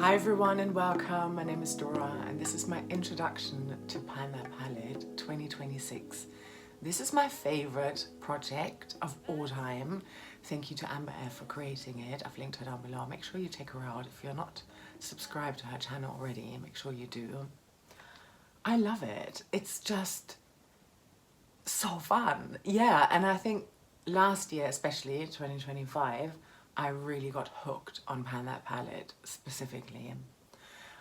Hi everyone and welcome. My name is Dora and this is my introduction to Pan That Palette 2026. This is my favorite project of all time. Thank you to Amber F for creating it. I've linked her down below. Make sure you check her out. If you're not subscribed to her channel already, make sure you do. I love it. It's just so fun. Yeah, and I think last year, especially 2025, I really got hooked on Pan That Palette specifically.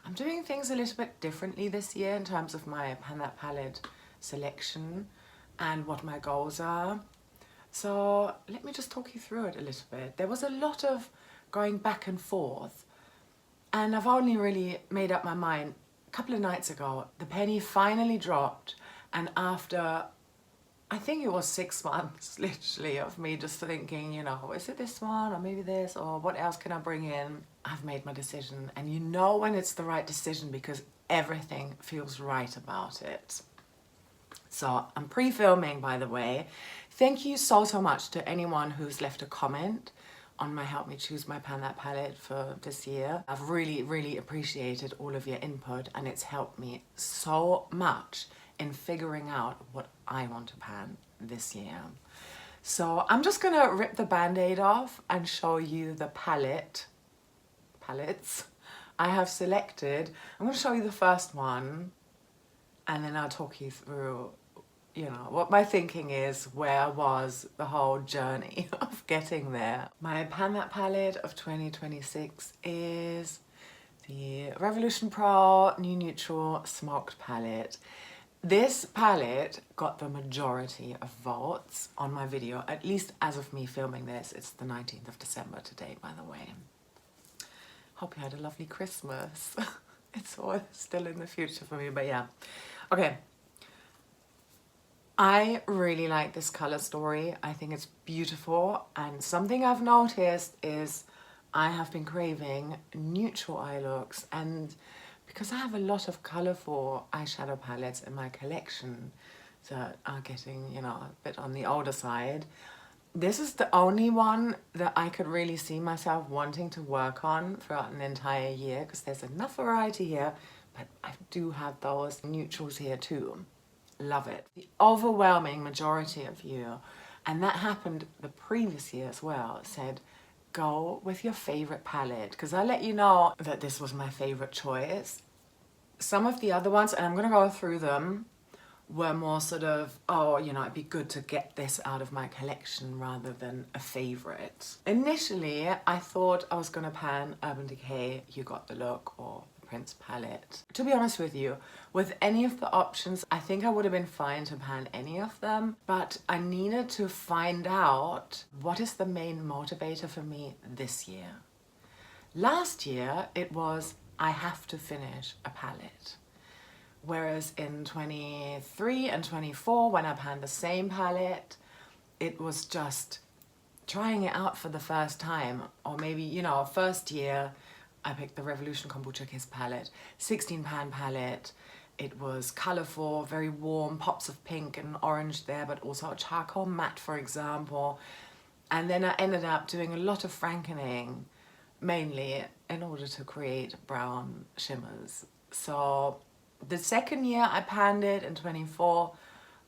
I'm doing things a little bit differently this year in terms of my Pan That Palette selection and what my goals are. So let me just talk you through it a little bit. There was a lot of going back and forth, and I've only really made up my mind a couple of nights ago. The penny finally dropped, and after I think it was 6 months literally of me just thinking, you know, is it this one or maybe this, or what else can I bring in? I've made my decision, and you know when it's the right decision because everything feels right about it. So I'm pre-filming, by the way. Thank you so much to anyone who's left a comment on my Help Me Choose My Pan That Palette for this year. I've really appreciated all of your input, and it's helped me so much in figuring out what I want to pan this year. So I'm just gonna rip the band-aid off and show you the palettes I have selected. I'm gonna show you the first one, and then I'll talk you through, you know, what my thinking is, where was the whole journey of getting there. My Pan That Palette of 2026 is the Revolution Pro New Neutral Smoked Palette. This palette got the majority of votes on my video, at least as of me filming this. It's the 19th of December today, by the way. Hope you had a lovely Christmas. It's all still in the future for me, but yeah. Okay. I really like this color story. I think it's beautiful, and something I've noticed is I have been craving neutral eye looks, and because I have a lot of colourful eyeshadow palettes in my collection that are getting, you know, a bit on the older side, this is the only one that I could really see myself wanting to work on throughout an entire year, because there's enough variety here, but I do have those neutrals here too. Love it. The overwhelming majority of you, and that happened the previous year as well, said go with your favorite palette, because I let you know that this was my favorite choice. Some of the other ones, and I'm going to go through them, were more sort of, oh, you know, it'd be good to get this out of my collection rather than a favorite. Initially, I thought I was going to pan Urban Decay You Got the Look or Prince palette. To be honest with you, with any of the options, I think I would have been fine to pan any of them, but I needed to find out what is the main motivator for me this year. Last year, it was I have to finish a palette. Whereas in 23 and 24, when I panned the same palette, it was just trying it out for the first time. Or maybe, you know, first year, I picked the Revolution Kombucha Kiss palette, 16 pan palette. It was colourful, very warm, pops of pink and orange there, but also a charcoal matte, for example. And then I ended up doing a lot of frankening, mainly in order to create brown shimmers. So the second year I panned it in 24,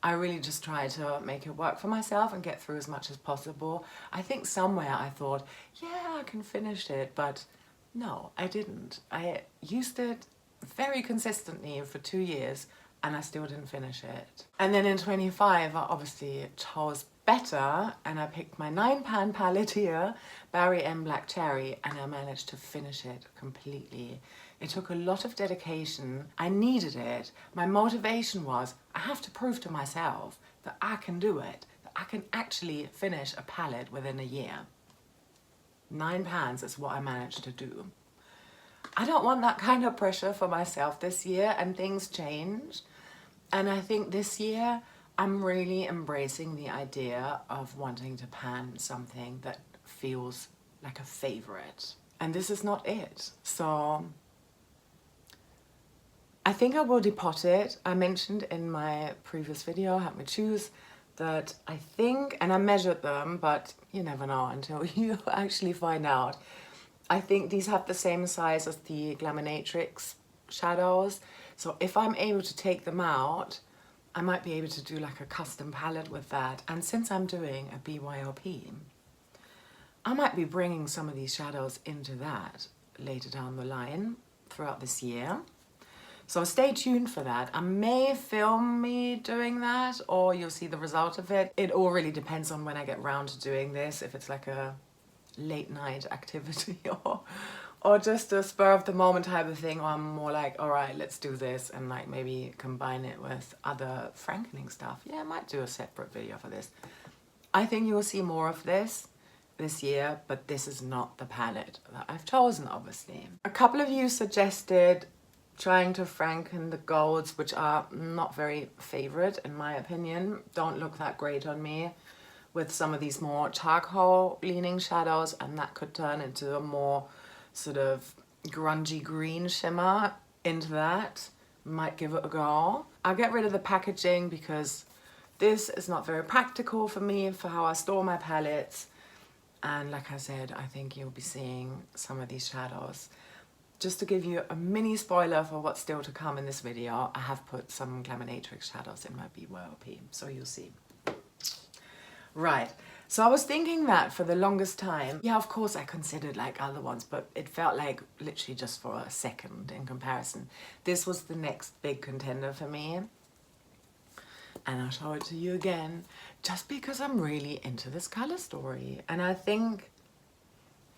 I really just tried to make it work for myself and get through as much as possible. I think somewhere I thought, yeah, I can finish it, but no, I didn't. I used it very consistently for 2 years and I still didn't finish it. And then in 25, I obviously chose better and I picked my 9 pan palette here, Barry M Black Cherry, and I managed to finish it completely. It took a lot of dedication. I needed it. My motivation was, I have to prove to myself that I can do it, that I can actually finish a palette within a year. 9 pans is what I managed to do. I don't want that kind of pressure for myself this year, and things change. And I think this year, I'm really embracing the idea of wanting to pan something that feels like a favorite. And this is not it. So I think I will depot it. I mentioned in my previous video, Help Me Choose, that I think, and I measured them, but you never know until you actually find out. I think these have the same size as the Glaminatrix shadows. So if I'm able to take them out, I might be able to do like a custom palette with that. And since I'm doing a BYOP, I might be bringing some of these shadows into that later down the line throughout this year. So stay tuned for that. I may film me doing that, or you'll see the result of it. It all really depends on when I get round to doing this, if it's like a late night activity or just a spur of the moment type of thing, or I'm more like, all right, let's do this, and like maybe combine it with other frankening stuff. Yeah, I might do a separate video for this. I think you'll see more of this year, but this is not the palette that I've chosen, obviously. A couple of you suggested trying to franken the golds, which are not very favorite in my opinion. Don't look that great on me with some of these more charcoal leaning shadows, and that could turn into a more sort of grungy green shimmer into that. Might give it a go. I'll get rid of the packaging because this is not very practical for me for how I store my palettes. And like I said, I think you'll be seeing some of these shadows. Just to give you a mini spoiler for what's still to come in this video, I have put some Glaminatrix shadows in my BYOP, so you'll see. Right, so I was thinking that for the longest time, yeah, of course I considered like other ones, but it felt like literally just for a second in comparison. This was the next big contender for me. And I'll show it to you again, just because I'm really into this color story. And I think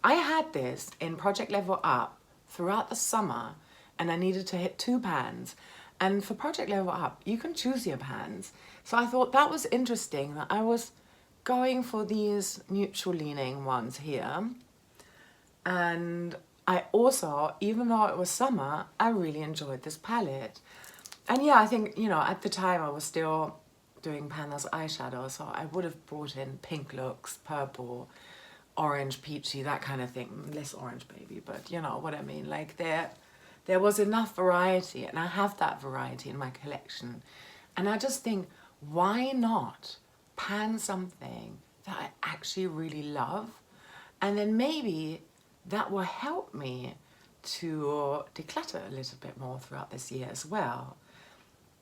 I had this in Project Level Up throughout the summer, and I needed to hit 2 pans. And for Project Level Up, you can choose your pans. So I thought that was interesting that I was going for these neutral leaning ones here. And I also, even though it was summer, I really enjoyed this palette. And yeah, I think, you know, at the time I was still doing Pandas eyeshadow, so I would have brought in pink looks, purple, orange, peachy, that kind of thing. Less orange, baby, but you know what I mean. Like there was enough variety, and I have that variety in my collection. And I just think, why not pan something that I actually really love? And then maybe that will help me to declutter a little bit more throughout this year as well.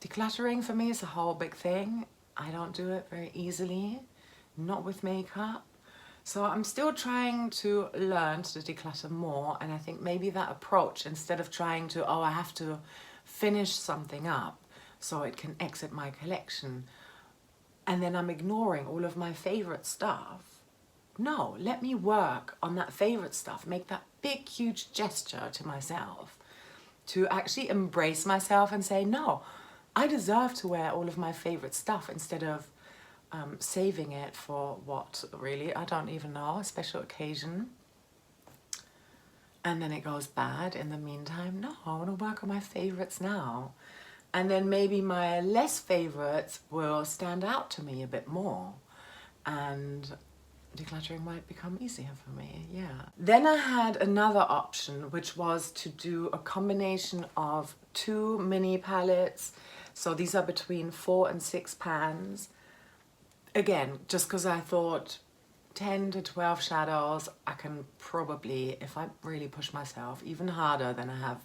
Decluttering for me is a whole big thing. I don't do it very easily, not with makeup. So I'm still trying to learn to declutter more, and I think maybe that approach, instead of trying to, oh, I have to finish something up so it can exit my collection, and then I'm ignoring all of my favorite stuff. No, let me work on that favorite stuff, make that big, huge gesture to myself to actually embrace myself and say, no, I deserve to wear all of my favorite stuff instead of saving it for what, really, I don't even know, a special occasion. And then it goes bad in the meantime. No, I want to work on my favorites now. And then maybe my less favorites will stand out to me a bit more. And decluttering might become easier for me, yeah. Then I had another option, which was to do a combination of 2 mini palettes. So these are between 4 and 6 pans. Again, just because I thought 10 to 12 shadows, I can probably, if I really push myself even harder than I have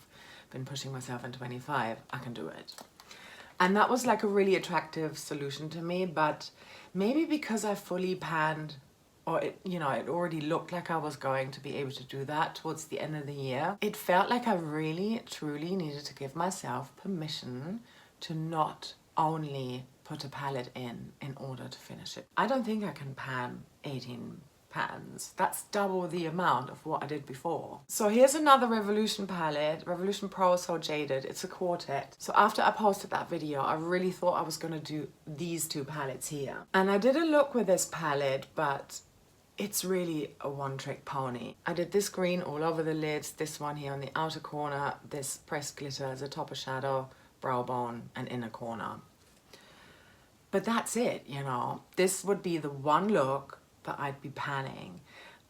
been pushing myself in 25, I can do it. And that was like a really attractive solution to me, but maybe because I fully panned, or it, you know, it already looked like I was going to be able to do that towards the end of the year, it felt like I really, truly needed to give myself permission to not only put a palette in order to finish it. I don't think I can pan 18 pans. That's double the amount of what I did before. So here's another Revolution palette, Revolution Pro So Jaded. It's a quartet. So after I posted that video, I really thought I was gonna do these 2 palettes here. And I did a look with this palette, but it's really a one-trick pony. I did this green all over the lids, this one here on the outer corner, this pressed glitter as a topper shadow, brow bone, and inner corner. But that's it, you know. This would be the one look that I'd be panning.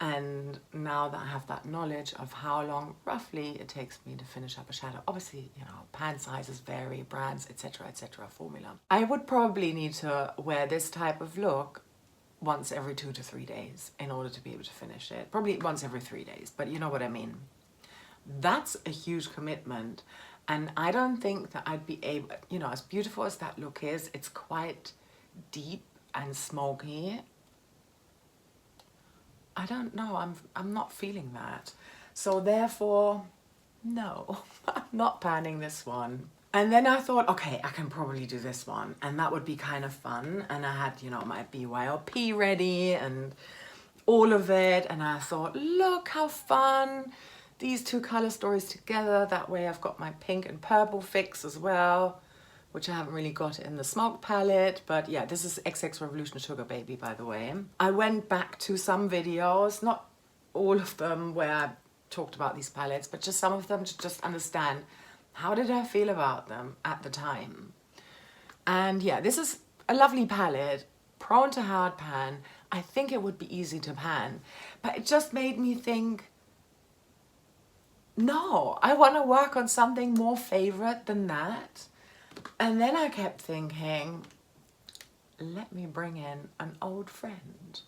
And now that I have that knowledge of how long roughly it takes me to finish up a shadow, obviously, you know, pan sizes vary, brands, etc., formula. I would probably need to wear this type of look once every 2 to 3 days in order to be able to finish it. Probably once every 3 days, but you know what I mean. That's a huge commitment. And I don't think that I'd be able, you know, as beautiful as that look is, it's quite deep and smoky. I don't know, I'm not feeling that. So therefore, no, I'm not panning this one. And then I thought, okay, I can probably do this one, and that would be kind of fun. And I had, you know, my BYOP ready and all of it, and I thought, look how fun, these two color stories together. That way I've got my pink and purple fix as well, which I haven't really got in the Smoke palette. But yeah, this is XX Revolution Sugar Baby, by the way. I went back to some videos, not all of them where I talked about these palettes, but just some of them to just understand how did I feel about them at the time. And yeah, this is a lovely palette, prone to hard pan. I think it would be easy to pan, but it just made me think, no, I want to work on something more favorite than that. And then I kept thinking, let me bring in an old friend.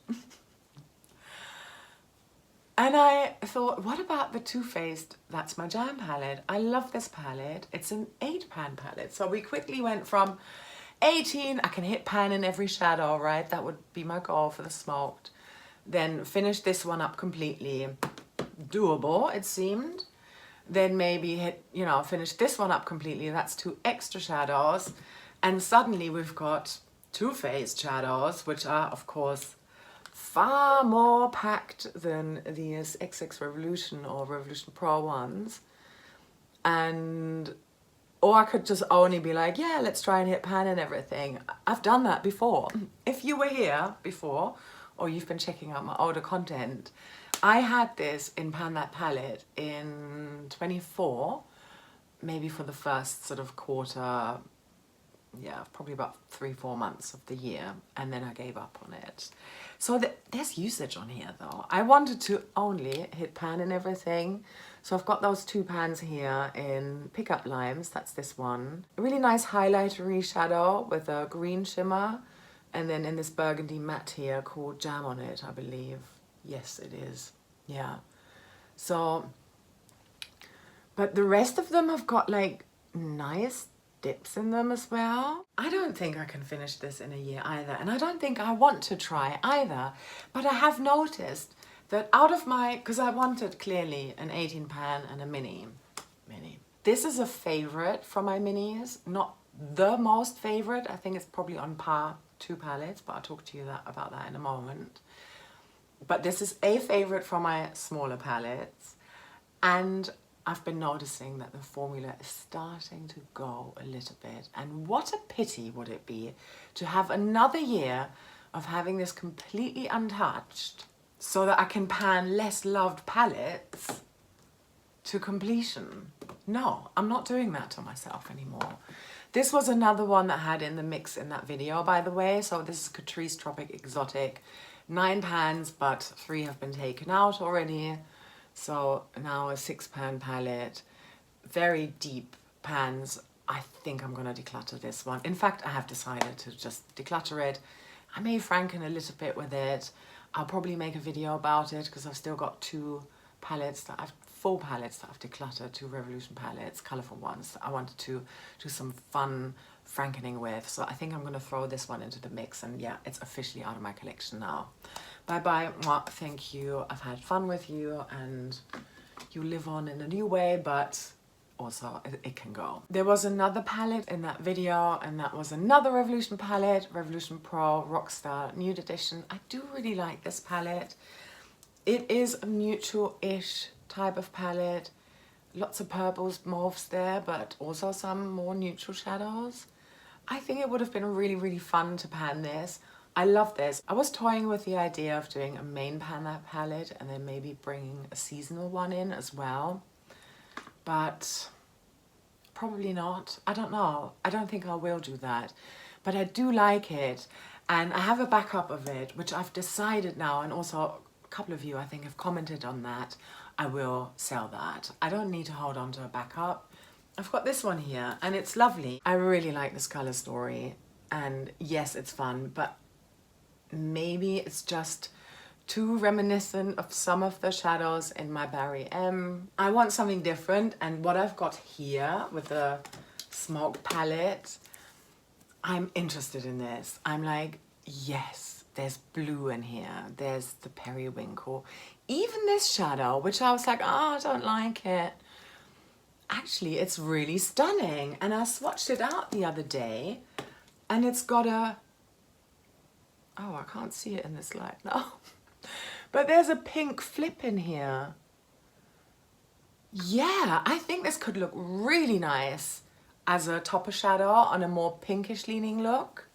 And I thought, what about the Too Faced That's My Jam palette? I love this palette. It's an 8-pan palette. So we quickly went from 18, I can hit pan in every shadow, right? That would be my goal for the smoked. Then finish this one up completely. Doable, it seemed. Then maybe hit, you know, finish this one up completely. That's 2 extra shadows. And suddenly we've got Too Faced shadows, which are, of course, far more packed than these XX Revolution or Revolution Pro ones. And, or I could just only be like, yeah, let's try and hit pan and everything. I've done that before. If you were here before, or you've been checking out my older content, I had this in Pan That Palette in 24, maybe for the first sort of quarter, yeah, probably about 3-4 months of the year, and then I gave up on it. So there's usage on here though. I wanted to only hit pan and everything. So I've got those 2 pans here in Pickup Limes, that's this one. A really nice highlightery shadow with a green shimmer, and then in this burgundy matte here called Jam on it, I believe. Yes, it is, yeah. So, but the rest of them have got like nice dips in them as well. I don't think I can finish this in a year either, and I don't think I want to try either, but I have noticed that out of my, because I wanted clearly an 18 pan and a mini. This is a favorite from my minis, not the most favorite. I think it's probably on par 2 palettes, but I'll talk to you about that in a moment. But this is a favorite from my smaller palettes, and I've been noticing that the formula is starting to go a little bit. And what a pity would it be to have another year of having this completely untouched so that I can pan less loved palettes to completion. No, I'm not doing that to myself anymore. This was another one that I had in the mix in that video, by the way. So this is Catrice Tropic Exotic. 9 pans, but 3 have been taken out already. So now a 6-pan palette, very deep pans. I think I'm gonna declutter this one. In fact, I have decided to just declutter it. I may franken a little bit with it. I'll probably make a video about it because I've still got 2 palettes that full palettes that I've decluttered, 2 Revolution palettes, colourful ones that I wanted to do some fun frankening with. So I think I'm gonna throw this one into the mix, and yeah, it's officially out of my collection now. Bye bye, mwah, thank you. I've had fun with you, and you live on in a new way, but also it can go. There was another palette in that video, and that was another Revolution palette, Revolution Pro Rockstar Nude Edition. I do really like this palette. It is a neutral-ish type of palette. Lots of purples, mauves there, but also some more neutral shadows. I think it would have been really, really fun to pan this. I love this. I was toying with the idea of doing a main pan that palette and then maybe bringing a seasonal one in as well. But probably not. I don't know. I don't think I will do that. But I do like it. And I have a backup of it, which I've decided now, and also a couple of you I think have commented on that. I will sell that. I don't need to hold on to a backup. I've got this one here and it's lovely. I really like this color story, and yes, it's fun, but maybe it's just too reminiscent of some of the shadows in my Barry M. I want something different, and what I've got here with the smoke palette, I'm interested in this. I'm like, yes, there's blue in here. There's the periwinkle. Even this shadow, which I was like, oh, I don't like it. Actually, it's really stunning. And I swatched it out the other day, and it's got a, oh, I can't see it in this light now. But there's a pink flip in here. Yeah, I think this could look really nice as a topper shadow on a more pinkish leaning look.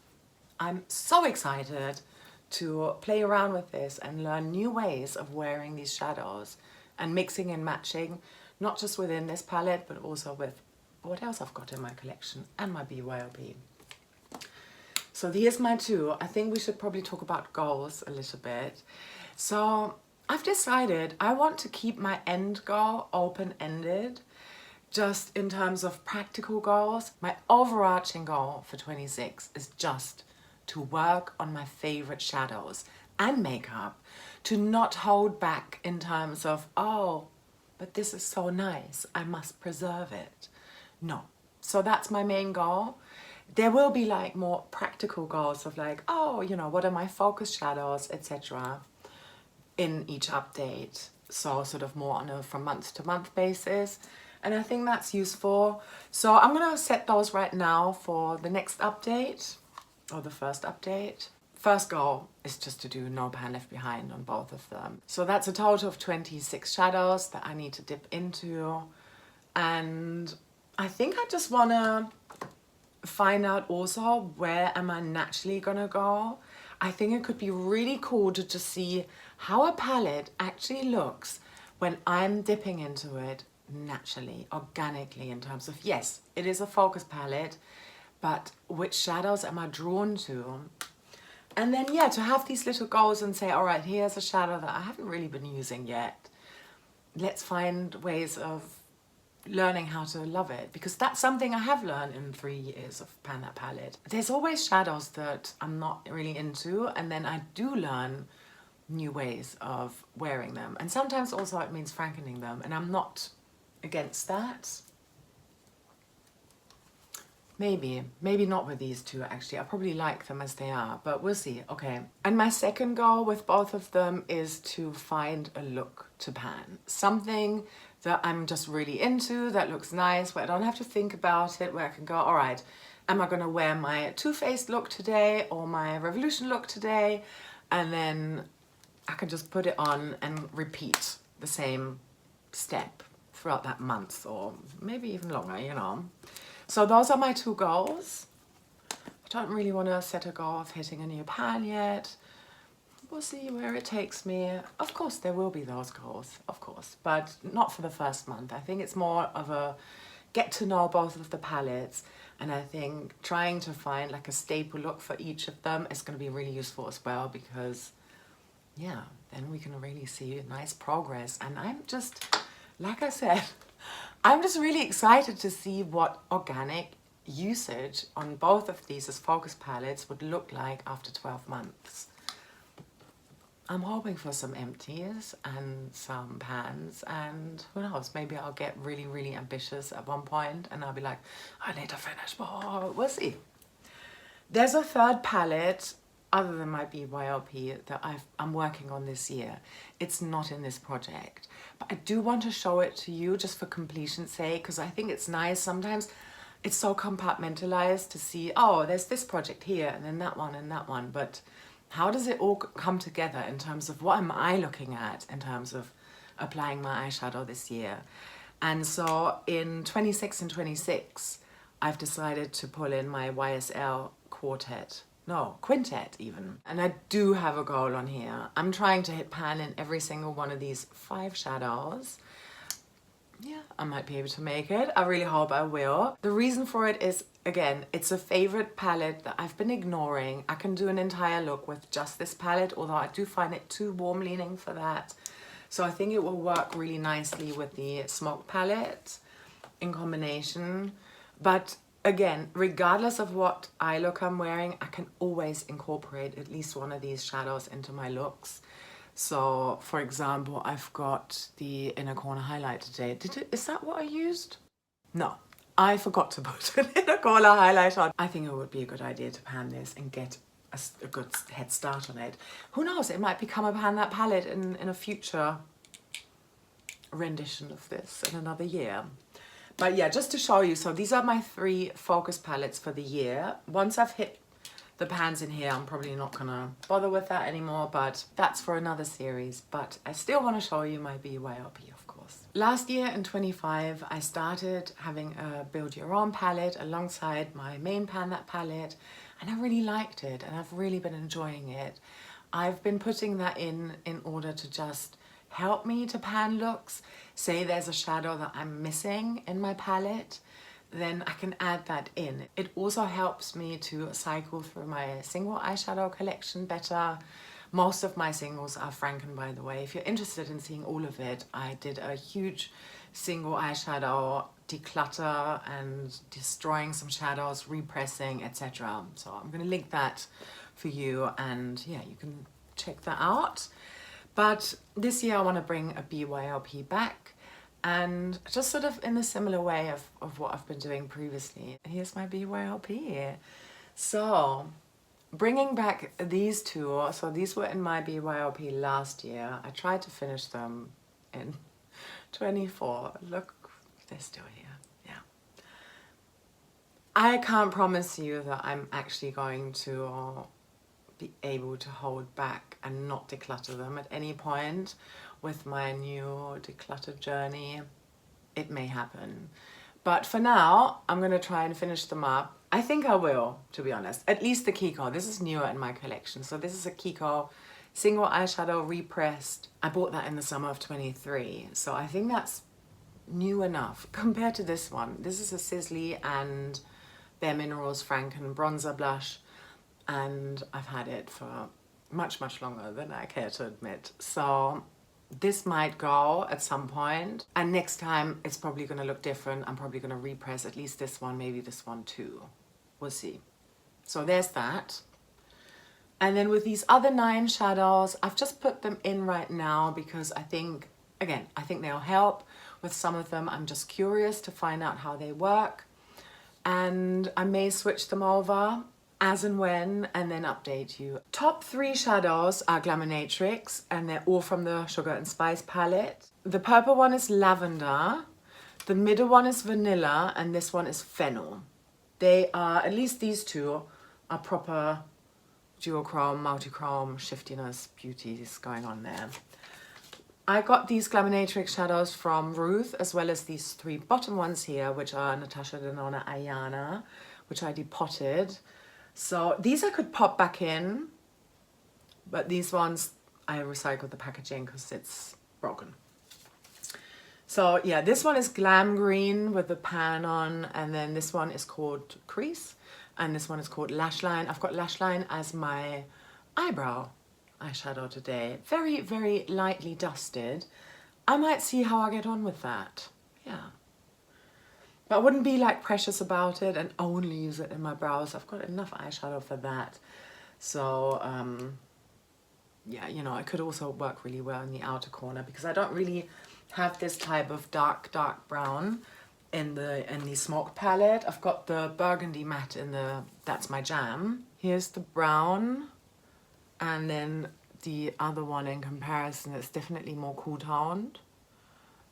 I'm so excited to play around with this and learn new ways of wearing these shadows and mixing and matching, not just within this palette, but also with what else I've got in my collection and my BYOP. So here's my two. I think we should probably talk about goals a little bit. So I've decided I want to keep my end goal open-ended, just in terms of practical goals. My overarching goal for 26 is just to work on my favorite shadows and makeup, to not hold back in terms of, oh, but this is so nice, I must preserve it. No. So that's my main goal. There will be like more practical goals of like, oh, you know, what are my focus shadows, etc. in each update. So sort of more on a from month to month basis. And I think that's useful. So I'm gonna set those right now for the next update, or the first update. First goal is just to do no pan left behind on both of them. So that's a total of 26 shadows that I need to dip into. And I think I just wanna find out also where am I naturally gonna go. I think it could be really cool to just see how a palette actually looks when I'm dipping into it naturally, organically, in terms of, yes, it is a focus palette, but which shadows am I drawn to? And then, yeah, to have these little goals and say, all right, here's a shadow that I haven't really been using yet. Let's find ways of learning how to love it, because that's something I have learned in 3 years of pan that palette. There's always shadows that I'm not really into, and then I do learn new ways of wearing them. And sometimes also it means frankening them, and I'm not against that. Maybe not with these two actually. I probably like them as they are, but we'll see. Okay. And my second goal with both of them is to find a look to pan. Something that I'm just really into, that looks nice, where I don't have to think about it, where I can go, all right, am I gonna wear my Too Faced look today or my Revolution look today? And then I can just put it on and repeat the same step throughout that month, or maybe even longer, you know. So those are my two goals. I don't really want to set a goal of hitting a new pan yet. We'll see where it takes me. Of course, there will be those goals, of course, but not for the first month. I think it's more of a get to know both of the palettes, and I think trying to find like a staple look for each of them is going to be really useful as well, because yeah, then we can really see nice progress. And I'm just, like I said, I'm just really excited to see what organic usage on both of these as focus palettes would look like after 12 months. I'm hoping for some empties and some pans, and who knows, maybe I'll get really, really ambitious at one point and I'll be like, I need to finish more. We'll see. There's a third palette other than my BYOP that I'm working on this year. It's not in this project, but I do want to show it to you just for completion's sake, because I think it's nice. Sometimes it's so compartmentalized to see, oh, there's this project here and then that one and that one, but how does it all come together in terms of what am I looking at in terms of applying my eyeshadow this year? And so in 26 and 26, I've decided to pull in my YSL quintet even. And I do have a goal on here. I'm trying to hit pan in every single one of these 5 shadows. Yeah, I might be able to make it. I really hope I will. The reason for it is, again, it's a favorite palette that I've been ignoring. I can do an entire look with just this palette, although I do find it too warm leaning for that. So I think it will work really nicely with the smoke palette in combination. But again, regardless of what eye look I'm wearing, I can always incorporate at least one of these shadows into my looks. So, for example, I've got the inner corner highlight today. Is that what I used? No, I forgot to put an inner corner highlight on. I think it would be a good idea to pan this and get a good head start on it. Who knows, it might become a pan that palette in a future rendition of this in another year. But yeah, just to show you, so these are my 3 focus palettes for the year. Once I've hit the pans in here, I'm probably not gonna bother with that anymore, but that's for another series. But I still want to show you my BYOP, of course. Last year in 25, I started having a build your own palette alongside my main pan that palette, and I really liked it and I've really been enjoying it. I've been putting that in order to just help me to pan looks. Say there's a shadow that I'm missing in my palette, then I can add that in. It also helps me to cycle through my single eyeshadow collection better. Most of my singles are franken, by the way. If you're interested in seeing all of it, I did a huge single eyeshadow declutter and destroying some shadows, repressing, etc. So I'm going to link that for you, and yeah, you can check that out. But this year I want to bring a BYOP back, and just sort of in a similar way of what I've been doing previously. Here's my BYOP. So bringing back these 2, so these were in my BYOP last year. I tried to finish them in 24. Look, they're still here. Yeah. I can't promise you that I'm actually going to be able to hold back and not declutter them at any point with my new decluttered journey. It may happen, but for now I'm going to try and finish them up. I think I will, to be honest. At least the Kiko. This is newer in my collection, so this is a Kiko single eyeshadow repressed. I bought that in the summer of 23, so I think that's new enough compared to this one. This is a Sisley and Bare Minerals Franken bronzer blush, and I've had it for much longer than I care to admit. So this might go at some point, and next time it's probably going to look different. I'm probably going to repress at least this one, maybe this one too. We'll see. So there's that. And then with these other 9 shadows, I've just put them in right now because I think, again, I think they'll help. With some of them, I'm just curious to find out how they work, and I may switch them over as and when, and then update you. Top 3 shadows are Glaminatrix, and they're all from the Sugar and Spice palette. The purple one is lavender, the middle one is vanilla, and this one is fennel. They are, at least these 2, are proper duochrome, multichrome, shiftiness, beauties going on there. I got these Glaminatrix shadows from Ruth, as well as these 3 bottom ones here, which are Natasha, Denona, Ayana, which I depotted. So these I could pop back in, but these ones I recycled the packaging because it's broken. So yeah, this one is Glam Green with the pan on, and then this one is called Crease, and this one is called Lash Line. I've got Lash Line as my eyebrow eyeshadow today. Very lightly dusted. I might see how I get on with that. Yeah. But I wouldn't be like precious about it and only use it in my brows. I've got enough eyeshadow for that. So yeah, you know, it could also work really well in the outer corner because I don't really have this type of dark brown in the smoke palette. I've got the burgundy matte in the That's My Jam. Here's the brown, and then the other one in comparison, it's definitely more cool toned.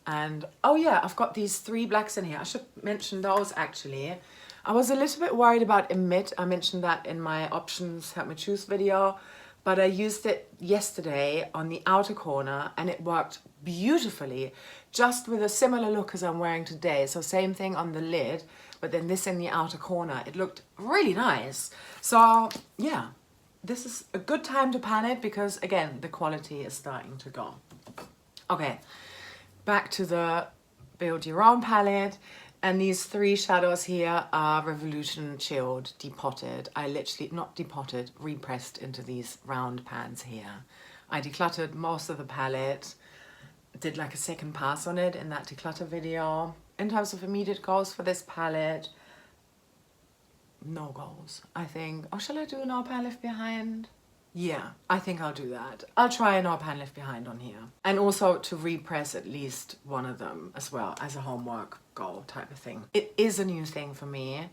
And oh yeah, I've got these 3 blacks in here. I should mention those actually. I was a little bit worried about Emit. I mentioned that in my options help me choose video, but I used it yesterday on the outer corner and it worked beautifully, just with a similar look as I'm wearing today. So same thing on the lid, but then this in the outer corner. It looked really nice. So yeah, this is a good time to pan it because again, the quality is starting to go. Okay. Back to the Build Your Own palette, and these 3 shadows here are Revolution Chilled, depotted. I literally, not depotted, repressed into these round pans here. I decluttered most of the palette, did like a second pass on it in that declutter video. In terms of immediate goals for this palette, no goals. I think, oh, shall I do an up and lift behind? Yeah, I think I'll do that. I'll try an up and lift behind on here. And also to repress at least one of them as well as a homework goal type of thing. It is a new thing for me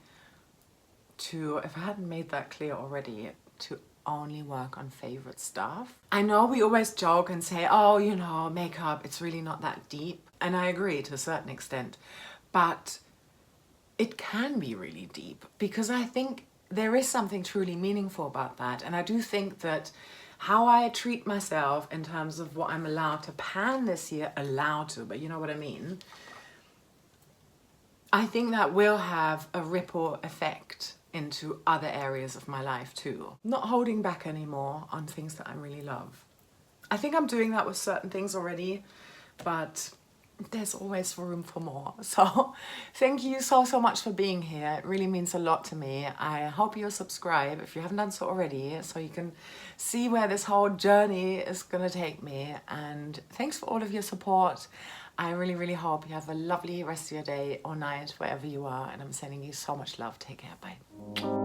to, if I hadn't made that clear already, to only work on favorite stuff. I know we always joke and say, oh, you know, makeup, it's really not that deep. And I agree to a certain extent, but it can be really deep because I think there is something truly meaningful about that. And I do think that how I treat myself in terms of what I'm allowed to pan this year, but you know what I mean? I think that will have a ripple effect into other areas of my life too. Not holding back anymore on things that I really love. I think I'm doing that with certain things already, but there's always room for more. So thank you so much for being here. It really means a lot to me. I hope you'll subscribe if you haven't done so already, so you can see where this whole journey is gonna take me. And thanks for all of your support. I really, really hope you have a lovely rest of your day or night, wherever you are. And I'm sending you so much love. Take care. Bye.